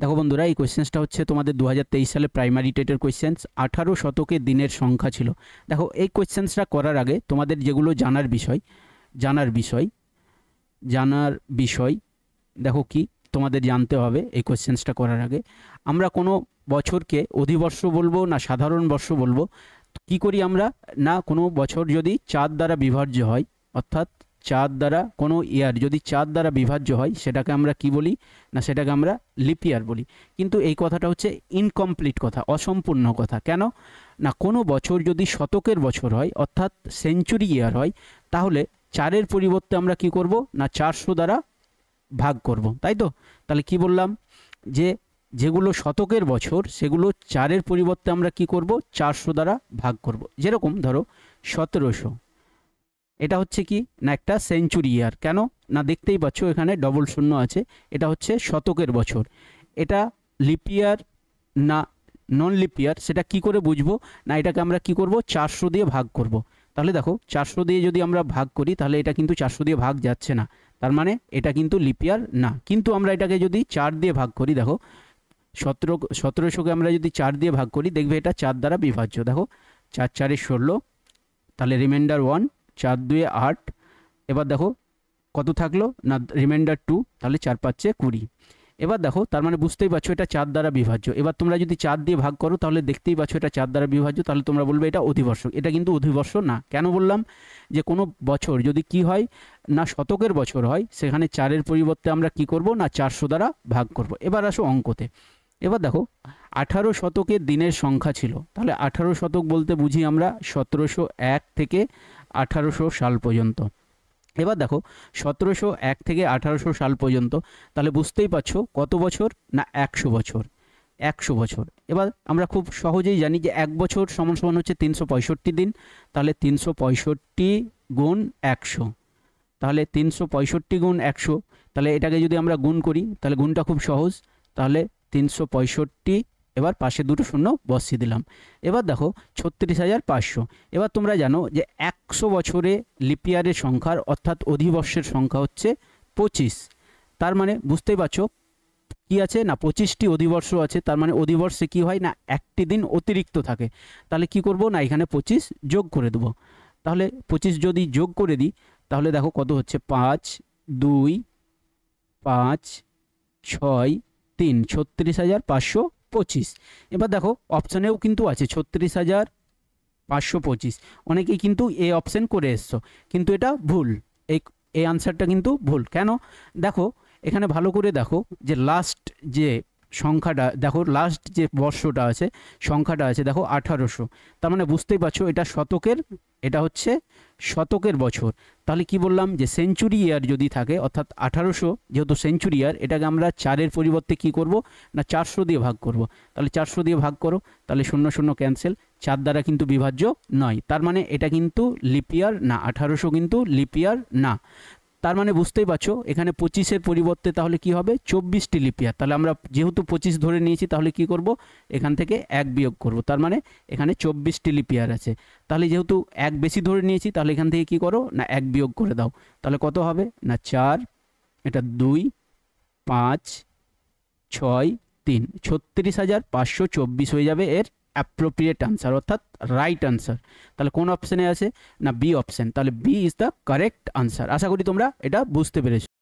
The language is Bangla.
দেখো বন্ধুরা, এই কোয়েশ্চেন্সটা হচ্ছে তোমাদের 2023 সালে প্রাইমারি টেটের কোয়েশ্চেন্স। 18 শতকে দিনের সংখ্যা ছিল। দেখো, এই কোয়েশ্চেন্সটা করার আগে তোমাদের যেগুলো জানার বিষয় দেখো কি তোমাদের জানতে হবে। এই কোয়েশ্চেন্সটা করার আগে আমরা কোনো বছরকে অধিবর্ষ বলবো না সাধারণ বর্ষ বলবো? কি করি আমরা? না, কোনো বছর যদি 4 দ্বারা বিভাজ্য হয়, অর্থাৎ 4 দ্বারা কোনো ইয়ার যদি 4 দ্বারা বিভাজ্য হয়, সেটাকে আমরা কি বলি? না, সেটাকে আমরা লিপ ইয়ার বলি। কিন্তু এই কথাটা হচ্ছে ইনকমপ্লিট কথা, অসম্পূর্ণ কথা। কেন না, কোনো বছর যদি শতকের বছর হয়, অর্থাৎ সেঞ্চুরি ইয়ার হয়, তাহলে 4-এর পরিবর্তে আমরা কি করব? না 400 দ্বারা ভাগ করব, তাই তো? তাহলে কি বললাম? যে যেগুলো শতকের বছর সেগুলো 4-এর পরিবর্তে আমরা কি করব? 400 দ্বারা ভাগ করব। যেরকম ধরো 1700, এটা হচ্ছে কি না একটা সেঞ্চুরি ইয়ার। কেন না, দেখতেই পাচ্ছ এখানে ডবল শূন্য আছে। এটা হচ্ছে শতকের বছর। এটা লিপ ইয়ার না নন লিপ ইয়ার সেটা কি করে বুঝবো? না, এটাকে আমরা কি করব? 400 দিয়ে ভাগ করব। তাহলে দেখো 400 দিয়ে যদি আমরা ভাগ করি, তাহলে এটা কিন্তু 400 দিয়ে ভাগ যাচ্ছে না, তার মানে এটা কিন্তু লিপ ইয়ার না। কিন্তু আমরা এটাকে যদি 4 দিয়ে ভাগ করি, দেখো 1700কে আমরা যদি 4 দিয়ে ভাগ করি, দেখবে এটা 4 দ্বারা বিভাজ্য। দেখো 4 4 16, তাহলে রিমাইন্ডার 1, 4 2 8। এবার দেখো কত থাকলো? না রিমাইন্ডার 2, তাহলে 4 5 20। এবার দেখো, তার মানে বুঝতেই পারছো এটা 4 দ্বারা বিভাজ্য। এবার তোমরা যদি 4 দিয়ে ভাগ করো, তাহলে দেখতেই পাচ্ছ এটা 4 দ্বারা বিভাজ্য। তাহলে তোমরা বলবে এটা অধিবর্ষ। এটা কিন্তু অধিবর্ষ না। কেন বললাম? যে কোনো বছর যদি কি হয় না শতকের বছর হয়, সেখানে 4-এর পরিবর্তে আমরা কি করব? না 400 দ্বারা ভাগ করব। এবার আসো অঙ্কতে। এবার দেখো 18 শতকে দিনের সংখ্যা ছিল। তাহলে 18 শতক বলতে বুঝি আমরা 1701 থেকে 1800 সাল পর্যন্ত। এবার দেখো 1701 থেকে 1800 সাল পর্যন্ত, তাহলে বুঝতেই পারছো কত বছর? না 100 বছর। 100 বছর। এবার আমরা খুব সহজেই জানি যে 1 বছর সমান সমান হচ্ছে 365 দিন। তাহলে 365 গুণ 100, তাহলে 365 গুণ 100। তাহলে এটাকে যদি আমরা গুণ করি, তাহলে গুণটা খুব সহজ। তাহলে 365, এবার পাশে দুটো শূন্য বসিয়ে দিলাম। এবার দেখো 36,500। এবার তোমরা জানো যে 100 বছরে লিপিয়ারের সংখ্যার অর্থাৎ অধিবর্ষের সংখ্যা হচ্ছে 25। তার মানে বুঝতেই পারছো কি আছে? না 25টি অধিবর্ষ আছে। তার মানে অধিবর্ষে কি হয়? না একটি দিন অতিরিক্ত থাকে। তাহলে কি করব? না এখানে 25 যোগ করে দেবো। তাহলে 25 যদি যোগ করে দিই, তাহলে দেখো কত হচ্ছে? 5 2 5 6 3, 36,525। এবার দেখো অপশানেও কিন্তু আছে 36,525। অনেকেই কিন্তু এই অপশান করে এসছো, কিন্তু এটা ভুল। এই আনসারটা কিন্তু ভুল। কেন? দেখো এখানে ভালো করে দেখো যে লাস্ট যে সংখ্যাটা, দেখো লাস্ট যে বর্ষটা আছে, সংখ্যাটা আছে, দেখো 1800। তার মানে বুঝতেই পারছো এটা শতকের, এটা হচ্ছে শতকের বছর। তাহলে কি বললাম? যে সেঞ্চুরি ইয়ার যদি থাকে, অর্থাৎ 1800 যেহেতু সেঞ্চুরি ইয়ার, এটাকে আমরা 4-এর পরিবর্তে কি করব? না 400 দিয়ে ভাগ করব। তাহলে 400 দিয়ে ভাগ করো, তাহলে 0 0 ক্যান্সেল। 4 দ্বারা কিন্তু বিভাজ্য নয়, তার মানে এটা কিন্তু লিপ ইয়ার না। 1800 কিন্তু লিপ ইয়ার না। তার মানে বুঝতেই পারছো এখানে 25-এর পরিবর্তে তাহলে কি হবে? 24টি লিপ ইয়ার। তাহলে আমরা যেহেতু 25 ধরে নিয়েছি, তাহলে কি করব? এখান থেকে 1 বিয়োগ করব। তার মানে এখানে 24টি লিপ ইয়ার আছে। তাহলে যেহেতু 1 বেশি ধরে নিয়েছি, তাহলে এখান থেকে কি করো? না 1 বিয়োগ করে দাও। তাহলে কত হবে? না 4, এটা 2 5 6 3, 36,524 হয়ে যাবে এর অ্যাপ্রোপ্রিয়েট আনসার, অর্থাৎ রাইট আনসার। তাহলে কোন অপশানে আছে? না বি অপশান। তাহলে B is the correct answer. আশা করি তোমরা এটা বুঝতে পেরেছো।